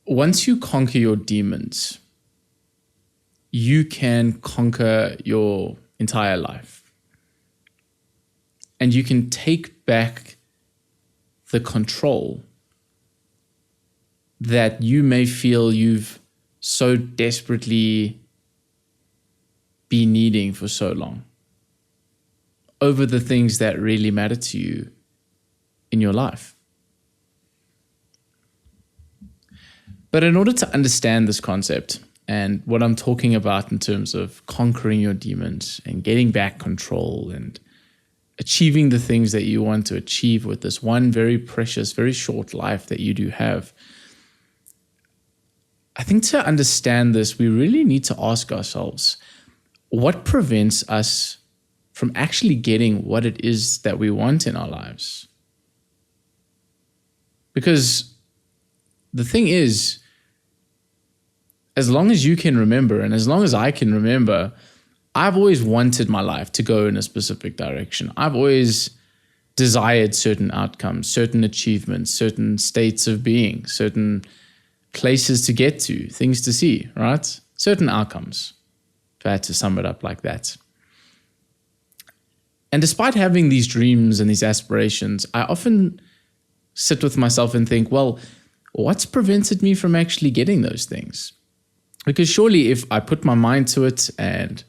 once you conquer your demons, you can conquer your entire life. And you can take back the control that you may feel you've so desperately been needing for so long over the things that really matter to you in your life. But in order to understand this concept and what I'm talking about in terms of conquering your demons and getting back control and achieving the things that you want to achieve with this one very precious, very short life that you do have, I think to understand this, we really need to ask ourselves, what prevents us from actually getting what it is that we want in our lives? Because the thing is, as long as you can remember, and as long as I can remember, I've always wanted my life to go in a specific direction. I've always desired certain outcomes, certain achievements, certain states of being, certain places to get to, things to see, right? Certain outcomes, if I had to sum it up like that. And despite having these dreams and these aspirations, I often sit with myself and think, well, what's prevented me from actually getting those things? Because surely if I put my mind to it and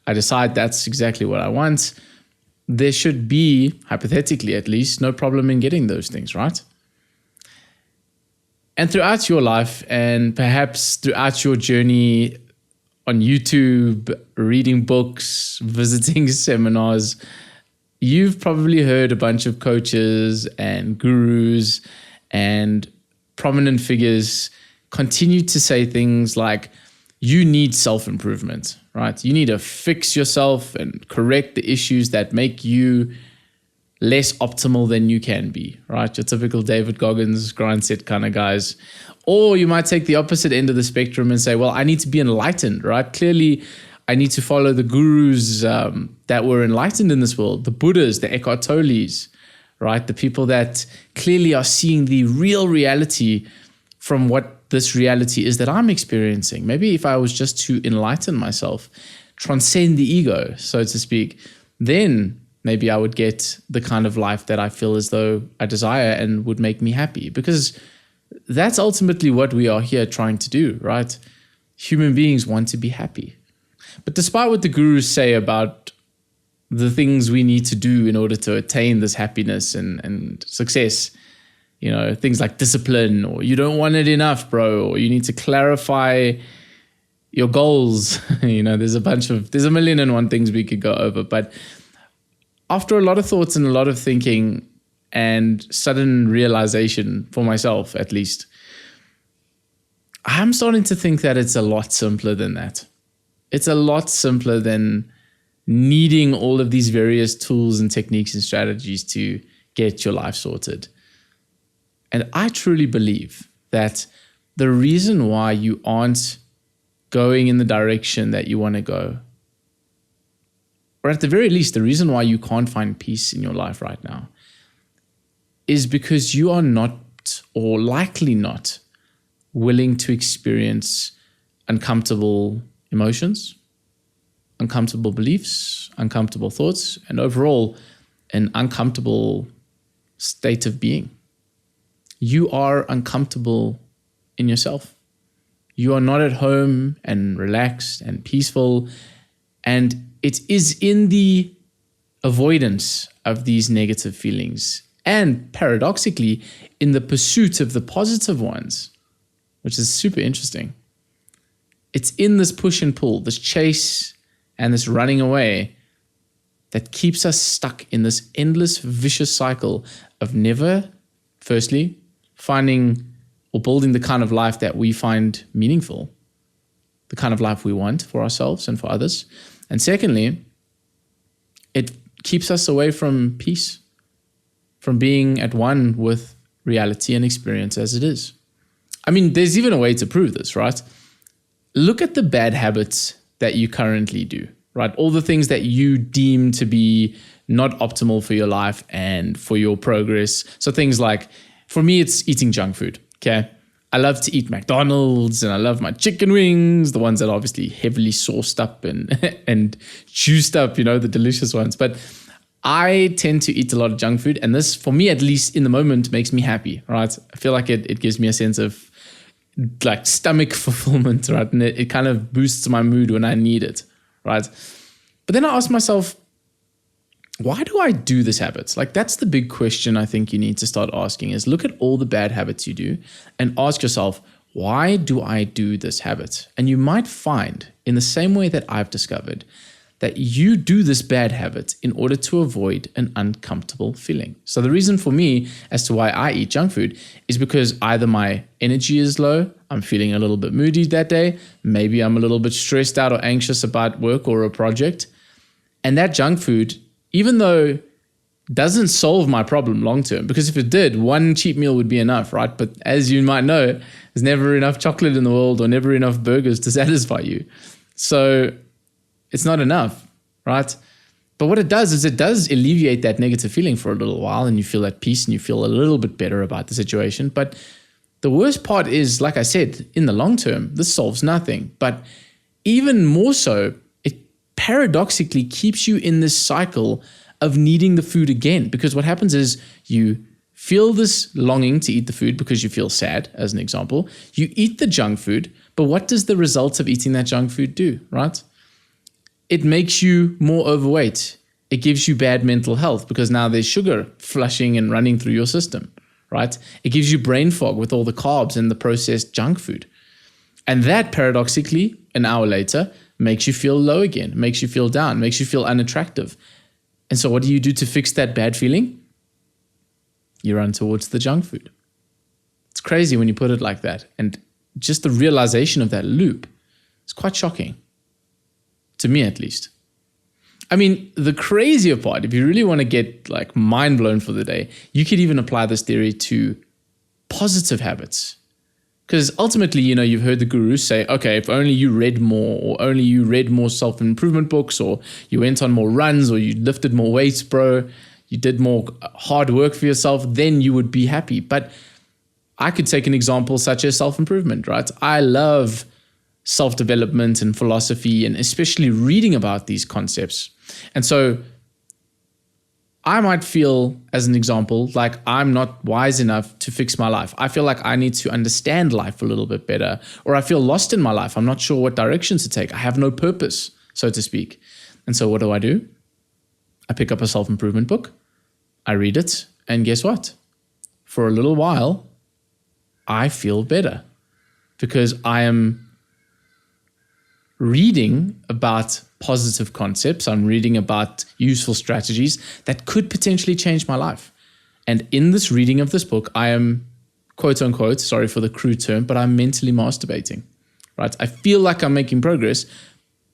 I decide that's exactly what I want, there should be, hypothetically at least, no problem in getting those things, right? And throughout your life, and perhaps throughout your journey on YouTube, reading books, visiting seminars, you've probably heard a bunch of coaches and gurus and prominent figures continue to say things like, you need self-improvement, right? You need to fix yourself and correct the issues that make you less optimal than you can be, right? Your typical David Goggins, grind set kind of guys. Or you might take the opposite end of the spectrum and say, well, I need to be enlightened, right? Clearly, I need to follow the gurus that were enlightened in this world, the Buddhas, the Eckhart Tolles, right? The people that clearly are seeing the real reality from what this reality is that I'm experiencing. Maybe if I was just to enlighten myself, transcend the ego, so to speak, then maybe I would get the kind of life that I feel as though I desire and would make me happy. Because that's ultimately what we are here trying to do, right? Human beings want to be happy. But despite what the gurus say about the things we need to do in order to attain this happiness and success, you know, things like discipline, or you don't want it enough, bro, or you need to clarify your goals. You know, there's a million and one things we could go over. But after a lot of thoughts and a lot of thinking and sudden realization for myself, at least, I'm starting to think that it's a lot simpler than that. It's a lot simpler than needing all of these various tools and techniques and strategies to get your life sorted. And I truly believe that the reason why you aren't going in the direction that you want to go, or at the very least, the reason why you can't find peace in your life right now, is because you are not, or likely not, willing to experience uncomfortable emotions, uncomfortable beliefs, uncomfortable thoughts, and overall, an uncomfortable state of being. You are uncomfortable in yourself. You are not at home and relaxed and peaceful. And it is in the avoidance of these negative feelings, and paradoxically, in the pursuit of the positive ones, which is super interesting. It's in this push and pull, this chase and this running away, that keeps us stuck in this endless vicious cycle of never, firstly, finding or building the kind of life that we find meaningful, the kind of life we want for ourselves and for others. And secondly, it keeps us away from peace, from being at one with reality and experience as it is. I mean, there's even a way to prove this, right? Look at the bad habits that you currently do, right? All the things that you deem to be not optimal for your life and for your progress. So things like, for me, it's eating junk food, okay? I love to eat McDonald's and I love my chicken wings, the ones that are obviously heavily sauced up and and juiced up, the delicious ones. But I tend to eat a lot of junk food, and this, for me at least in the moment, makes me happy, right? I feel like it gives me a sense of like stomach fulfillment, right? And it kind of boosts my mood when I need it, right? But then I ask myself, why do I do this habit? Like, that's the big question I think you need to start asking, is look at all the bad habits you do and ask yourself, why do I do this habit? And you might find, in the same way that I've discovered, that you do this bad habit in order to avoid an uncomfortable feeling. So the reason for me as to why I eat junk food is because either my energy is low, I'm feeling a little bit moody that day, maybe I'm a little bit stressed out or anxious about work or a project, and that junk food, even though doesn't solve my problem long term, because if it did, one cheap meal would be enough, right? But as you might know, there's never enough chocolate in the world or never enough burgers to satisfy you. So it's not enough, right? But what it does is it does alleviate that negative feeling for a little while, and you feel at peace and you feel a little bit better about the situation. But the worst part is, like I said, in the long term, this solves nothing. But even more so, paradoxically keeps you in this cycle of needing the food again. Because what happens is you feel this longing to eat the food because you feel sad, as an example. You eat the junk food, but what does the results of eating that junk food do, right? It makes you more overweight. It gives you bad mental health because now there's sugar flushing and running through your system, right? It gives you brain fog with all the carbs and the processed junk food. And that, paradoxically, an hour later, makes you feel low again, makes you feel down, makes you feel unattractive. And so what do you do to fix that bad feeling? You run towards the junk food. It's crazy when you put it like that. And just the realization of that loop is quite shocking, to me at least. I mean, the crazier part, if you really want to get like mind blown for the day, you could even apply this theory to positive habits. Because ultimately, you've heard the gurus say, okay, if only you read more, or only you read more self-improvement books, or you went on more runs, or you lifted more weights, bro, you did more hard work for yourself, then you would be happy. But I could take an example such as self-improvement, right? I love self-development and philosophy, and especially reading about these concepts. And so I might feel, as an example, like I'm not wise enough to fix my life. I feel like I need to understand life a little bit better, or I feel lost in my life. I'm not sure what direction to take. I have no purpose, so to speak. And so what do? I pick up a self-improvement book. I read it, and guess what? For a little while, I feel better because I am reading about positive concepts. I'm reading about useful strategies that could potentially change my life. And in this reading of this book, I am, quote unquote, sorry for the crude term, but I'm mentally masturbating, right? I feel like I'm making progress,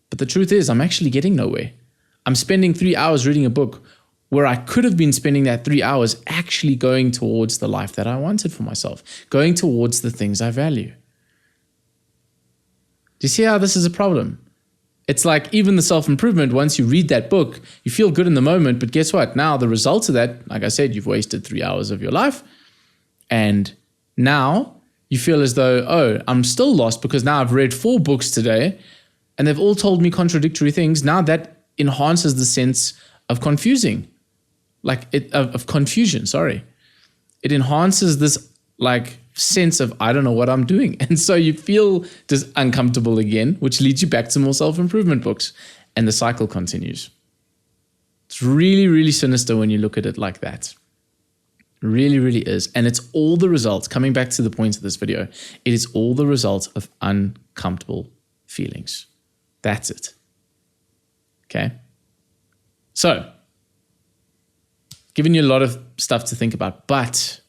but the truth is I'm actually getting nowhere. I'm spending 3 hours reading a book where I could have been spending that 3 hours actually going towards the life that I wanted for myself, going towards the things I value. Do you see how this is a problem? It's like even the self-improvement, once you read that book, you feel good in the moment, but guess what? Now the results of that, like I said, you've wasted 3 hours of your life. And now you feel as though, oh, I'm still lost because now I've read 4 books today and they've all told me contradictory things. Now that enhances the sense of confusion. It enhances this like sense of, I don't know what I'm doing. And so you feel just uncomfortable again, which leads you back to more self-improvement books. And the cycle continues. It's really, really sinister when you look at it like that. It really, really is. And it's all the results, coming back to the point of this video, it is all the result of uncomfortable feelings. That's it. Okay? So, giving you a lot of stuff to think about, but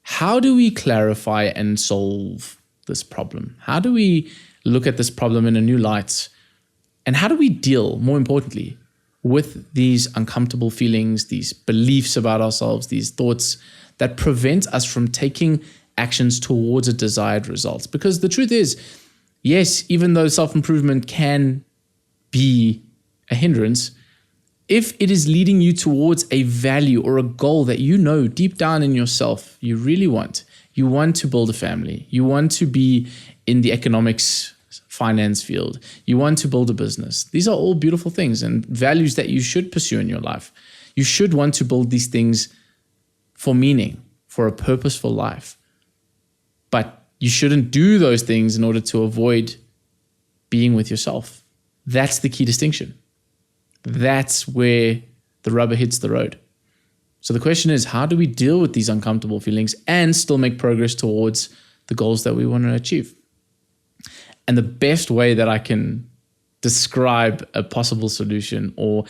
how do we clarify and solve this problem? How do we look at this problem in a new light? And how do we deal, more importantly, with these uncomfortable feelings, these beliefs about ourselves, these thoughts that prevent us from taking actions towards a desired result? Because the truth is, yes, even though self-improvement can be a hindrance, if it is leading you towards a value or a goal that you know deep down in yourself you really want, You want to build a family. You want to be in the economics finance field. You want to build a business. These are all beautiful things and values that you should pursue in your life. You should want to build these things for meaning, for a purposeful life. But you shouldn't do those things in order to avoid being with yourself. That's the key distinction. That's where the rubber hits the road. So the question is, how do we deal with these uncomfortable feelings and still make progress towards the goals that we want to achieve? And the best way that I can describe a possible solution or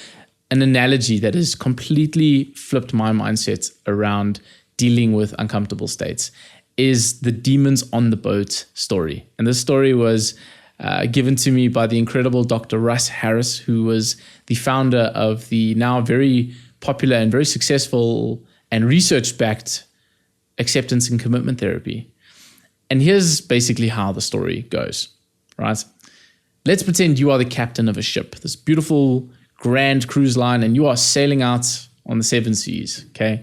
an analogy that has completely flipped my mindset around dealing with uncomfortable states is the demons on the boat story. And this story was given to me by the incredible Dr. Russ Harris, who was the founder of the now very popular and very successful and research-backed acceptance and commitment therapy. And here's basically how the story goes, right? Let's pretend you are the captain of a ship, this beautiful grand cruise line, and you are sailing out on the seven seas, okay?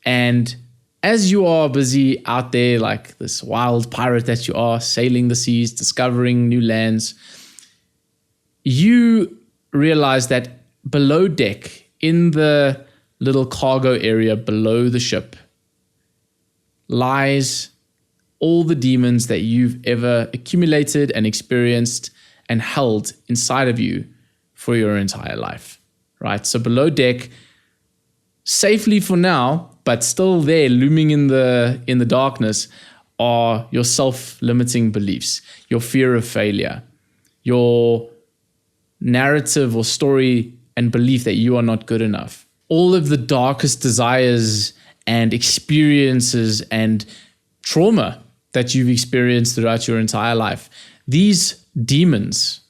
And as you are busy out there like this wild pirate that you are, sailing the seas, discovering new lands, you realize that below deck, in the little cargo area below the ship, lies all the demons that you've ever accumulated and experienced and held inside of you for your entire life, right? So below deck, safely for now, but still there looming in the darkness, are your self-limiting beliefs, your fear of failure, your narrative or story and belief that you are not good enough. All of the darkest desires and experiences and trauma that you've experienced throughout your entire life. These demons,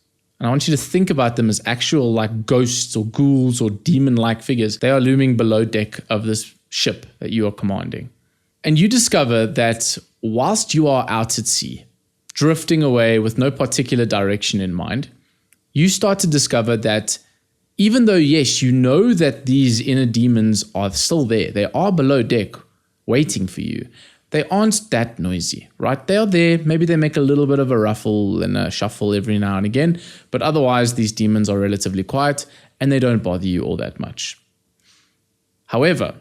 and I want you to think about them as actual like ghosts or ghouls or demon-like figures. They are looming below deck of this ship that you are commanding. And you discover that whilst you are out at sea, drifting away with no particular direction in mind, you start to discover that even though, yes, you know that these inner demons are still there, they are below deck waiting for you, they aren't that noisy, right? They are there. Maybe they make a little bit of a ruffle and a shuffle every now and again, but otherwise these demons are relatively quiet and they don't bother you all that much. However,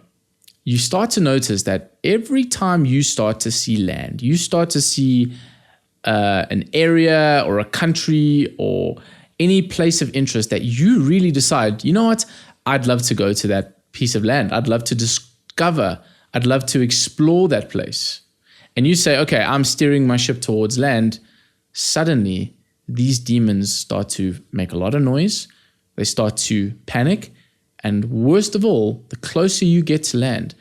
you start to notice that every time you start to see land, you start to see an area or a country or any place of interest that you really decide, you know what, I'd love to go to that piece of land. I'd love to discover, I'd love to explore that place. And you say, okay, I'm steering my ship towards land. Suddenly, these demons start to make a lot of noise. They start to panic. And worst of all, the closer you get to land,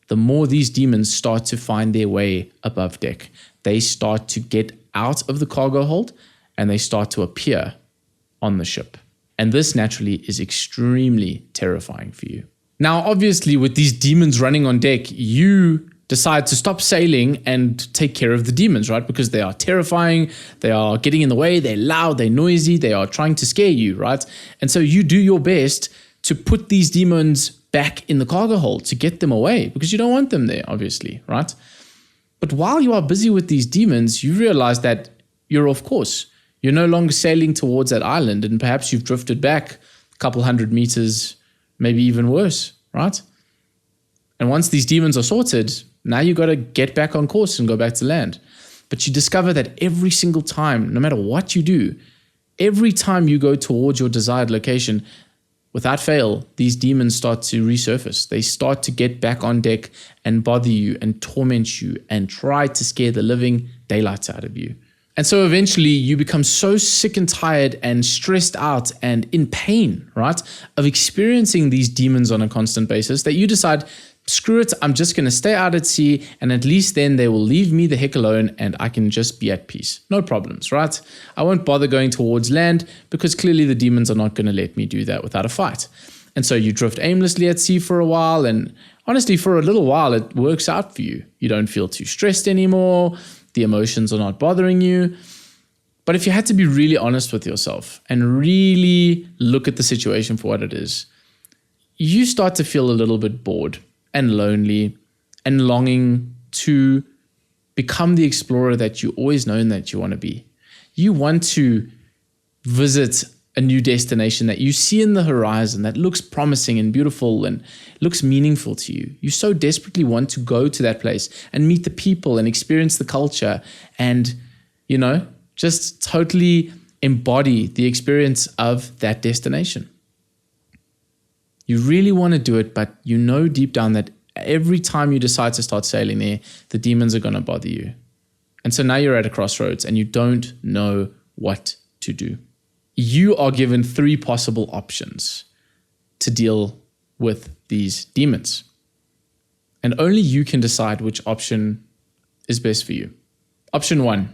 the more these demons start to find their way above deck. They start to get out of the cargo hold and they start to appear on the ship. And this naturally is extremely terrifying for you. Now, obviously, with these demons running on deck, you decide to stop sailing and take care of the demons, right? Because they are terrifying, they are getting in the way, they're loud, they're noisy, they are trying to scare you, right? And so you do your best to put these demons back in the cargo hold, to get them away, because you don't want them there, obviously, right? But while you are busy with these demons, you realize that you're off course. You're no longer sailing towards that island, and perhaps you've drifted back a couple 100 meters, maybe even worse, right? And once these demons are sorted, now you got to get back on course and go back to land. But you discover that every single time, no matter what you do, every time you go towards your desired location, without fail, these demons start to resurface. They start to get back on deck and bother you and torment you and try to scare the living daylights out of you. And so eventually you become so sick and tired and stressed out and in pain, right, of experiencing these demons on a constant basis that you decide, screw it, I'm just going to stay out at sea, and at least then they will leave me the heck alone and I can just be at peace. No problems, right? I won't bother going towards land because clearly the demons are not going to let me do that without a fight. And so you drift aimlessly at sea for a while, and honestly, for a little while, it works out for you. You don't feel too stressed anymore. The emotions are not bothering you. But if you had to be really honest with yourself and really look at the situation for what it is, you start to feel a little bit bored and lonely and longing to become the explorer that you always known that you want to be. You want to visit a new destination that you see in the horizon that looks promising and beautiful and looks meaningful to you. You so desperately want to go to that place and meet the people and experience the culture and, just totally embody the experience of that destination. You really want to do it, but you know deep down that every time you decide to start sailing there, the demons are going to bother you. And so now you're at a crossroads and you don't know what to do. You are given 3 possible options to deal with these demons. And only you can decide which option is best for you. Option 1,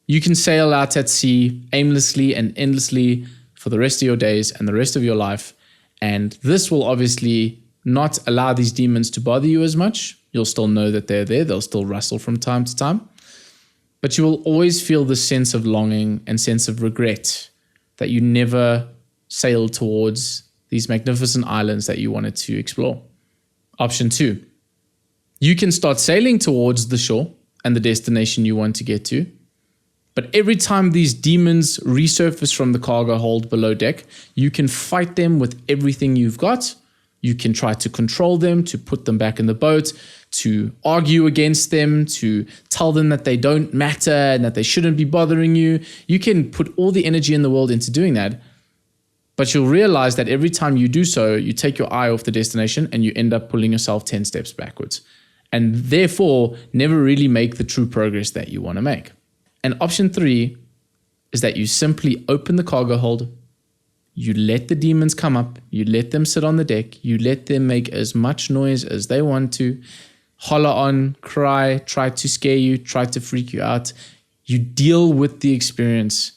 you can sail out at sea aimlessly and endlessly for the rest of your days and the rest of your life. And this will obviously not allow these demons to bother you as much. You'll still know that they're there. They'll still rustle from time to time. But you will always feel this sense of longing and sense of regret that you never sailed towards these magnificent islands that you wanted to explore. Option 2, you can start sailing towards the shore and the destination you want to get to. But every time these demons resurface from the cargo hold below deck, you can fight them with everything you've got. You can try to control them, to put them back in the boat, to argue against them, to tell them that they don't matter and that they shouldn't be bothering you. You can put all the energy in the world into doing that, but you'll realize that every time you do so, you take your eye off the destination and you end up pulling yourself 10 steps backwards, and therefore never really make the true progress that you want to make. And option 3 is that you simply open the cargo hold, you let the demons come up, you let them sit on the deck, you let them make as much noise as they want to, holler on, cry, try to scare you, try to freak you out. You deal with the experience.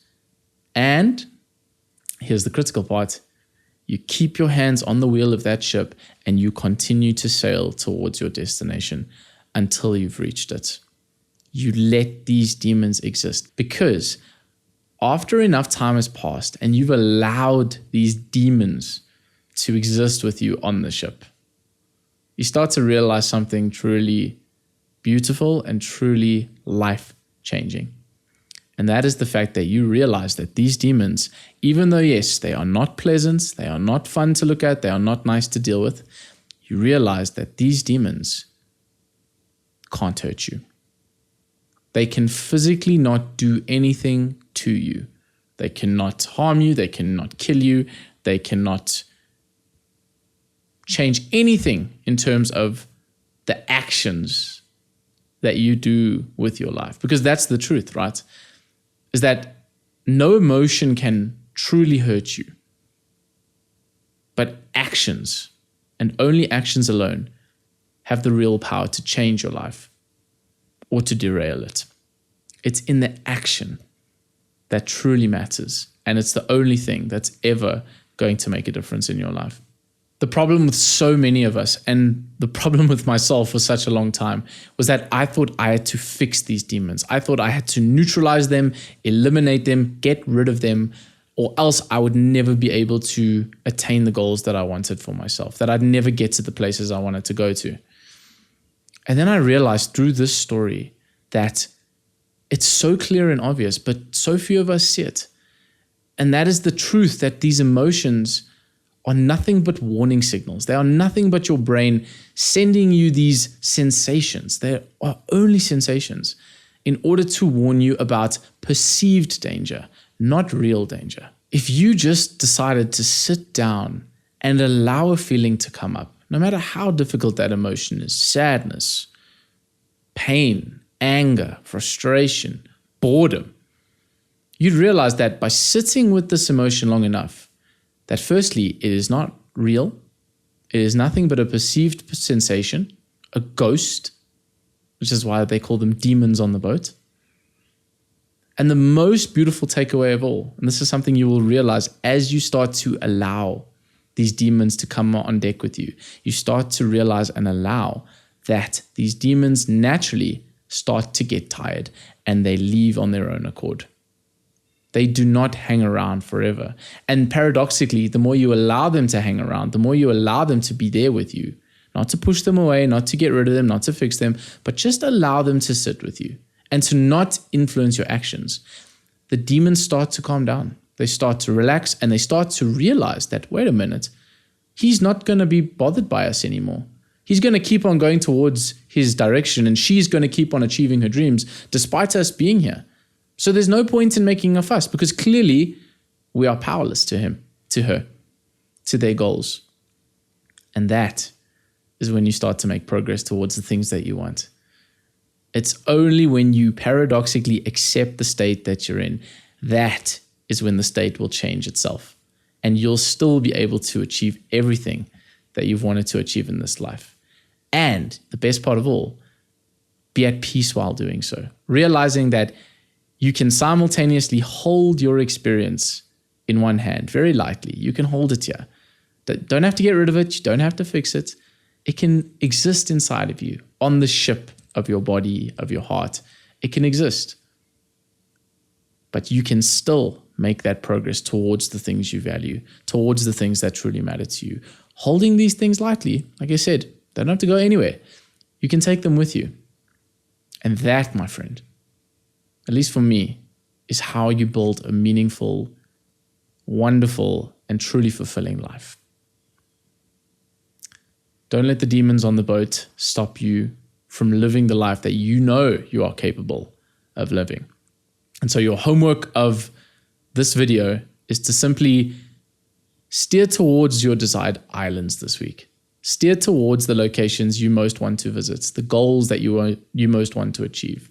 And here's the critical part. You keep your hands on the wheel of that ship and you continue to sail towards your destination until you've reached it. You let these demons exist, because after enough time has passed and you've allowed these demons to exist with you on the ship, you start to realize something truly beautiful and truly life-changing. And that is the fact that you realize that these demons, even though, yes, they are not pleasant, they are not fun to look at, they are not nice to deal with, you realize that these demons can't hurt you. They can physically not do anything to you. They cannot harm you. They cannot kill you. They cannot change anything in terms of the actions that you do with your life. Because that's the truth, right? Is that no emotion can truly hurt you. But actions, and only actions alone, have the real power to change your life or to derail it. It's in the action that truly matters. And it's the only thing that's ever going to make a difference in your life. The problem with so many of us, and the problem with myself for such a long time, was that I thought I had to fix these demons. I thought I had to neutralize them, eliminate them, get rid of them, or else I would never be able to attain the goals that I wanted for myself, that I'd never get to the places I wanted to go to. And then I realized through this story that it's so clear and obvious, but so few of us see it. And that is the truth, that these emotions are nothing but warning signals. They are nothing but your brain sending you these sensations. They are only sensations in order to warn you about perceived danger, not real danger. If you just decided to sit down and allow a feeling to come up, no matter how difficult that emotion is, sadness, pain, anger, frustration, boredom, you'd realize that by sitting with this emotion long enough, that firstly, it is not real. It is nothing but a perceived sensation, a ghost, which is why they call them demons on the boat. And the most beautiful takeaway of all, and this is something you will realize as you start to allow these demons to come on deck with you, you start to realize and allow that these demons naturally start to get tired and they leave on their own accord. They do not hang around forever. And paradoxically, the more you allow them to hang around, the more you allow them to be there with you, Not to push them away, not to get rid of them, not to fix them, but just allow them to sit with you and to not influence your actions. The demons start to calm down. They start to relax and they start to realize that, wait a minute, he's not going to be bothered by us anymore. He's going to keep on going towards his direction and she's going to keep on achieving her dreams despite us being here. So there's no point in making a fuss because clearly we are powerless to him, to her, to their goals. And that is when you start to make progress towards the things that you want. It's only when you paradoxically accept the state that you're in, that is when the state will change itself. And you'll still be able to achieve everything that you've wanted to achieve in this life. And the best part of all, be at peace while doing so. Realizing that you can simultaneously hold your experience in one hand, very lightly. You can hold it here. Don't have to get rid of it. You don't have to fix it. It can exist inside of you, on the ship of your body, of your heart. It can exist. But you can still make that progress towards the things you value, towards the things that truly matter to you. Holding these things lightly, like I said, they don't have to go anywhere. You can take them with you. And that, my friend, at least for me, is how you build a meaningful, wonderful, and truly fulfilling life. Don't let the demons on the boat stop you from living the life that you know you are capable of living. And so your homework of this video is to simply steer towards your desired islands this week. Steer towards the locations you most want to visit, the goals that you most want to achieve.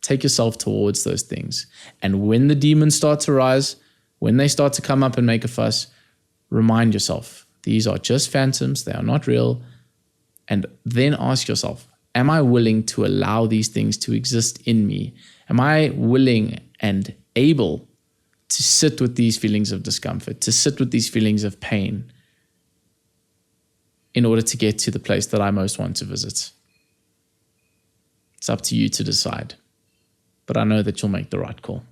Take yourself towards those things. And when the demons start to rise, when they start to come up and make a fuss, remind yourself, these are just phantoms, they are not real. And then ask yourself, am I willing to allow these things to exist in me? Am I willing and able to sit with these feelings of discomfort, to sit with these feelings of pain in order to get to the place that I most want to visit? It's up to you to decide. But I know that you'll make the right call.